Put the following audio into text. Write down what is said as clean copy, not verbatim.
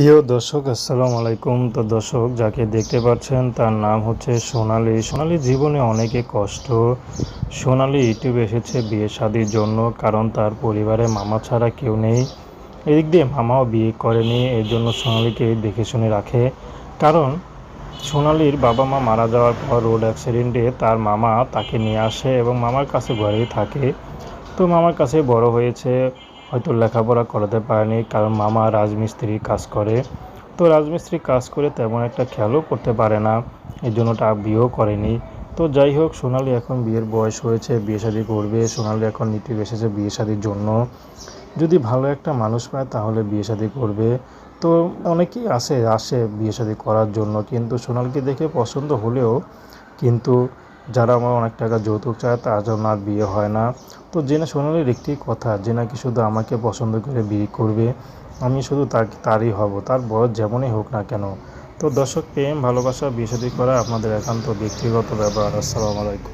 প্রিয় দর্শক আসসালামু আলাইকুম। তো দর্শক যাকে দেখতে পাচ্ছেন তার নাম হচ্ছে সোনালী। সোনালীর জীবনে অনেকে কষ্ট। সোনালী ইউটিউবে এসেছে বিয়ে শাদির জন্য, কারণ তার পরিবারে মামা ছাড়া কেউ নেই। এদিক দিয়ে মামাও বিয়ে করেনি, এর জন্য সোনালীকে দেখে শুনে রাখে। কারণ সোনালীর বাবা মা মারা যাওয়ার পর রোড অ্যাক্সিডেন্টে তার মামা তাকে নিয়ে আসে এবং মামার কাছে ঘরেই থাকে। তো মামার কাছে বড় হয়েছে, হয়তো লেখাপড়া করাতে পারেনি কারণ মামা রাজমিস্ত্রি কাজ করে। তো রাজমিস্ত্রি কাজ করে তেমন একটা খেয়ালও করতে পারে না, এই জন্য তা বিয়েও করেনি। তো যাই হোক, সোনালী এখন বিয়ের বয়স হয়েছে, বিয়ে শাদী করবে। সোনালী এখন নীতি এসেছে বিয়ে শাদির জন্য, যদি ভালো একটা মানুষ পায় তাহলে বিয়ে শাদী করবে। তো অনেকেই আসে বিয়ে শাদী করার জন্য, কিন্তু সোনালীকে দেখে পছন্দ হলেও কিন্তু যারা আমার অনেক টাকা যৌতুক চায় তার জন্য আর বিয়ে হয় না। তো জেনে সোনালির একটি কথা, যে নাকি শুধু আমাকে পছন্দ করে বিয়ে করবে, আমি শুধু তারই হব, তার বয়স যেমনই হোক না কেন। তো দর্শক, প্রেম ভালোবাসা বিয়ে শাদী করা আপনাদের একান্ত ব্যক্তিগত ব্যাপার। আসসালামু আলাইকুম।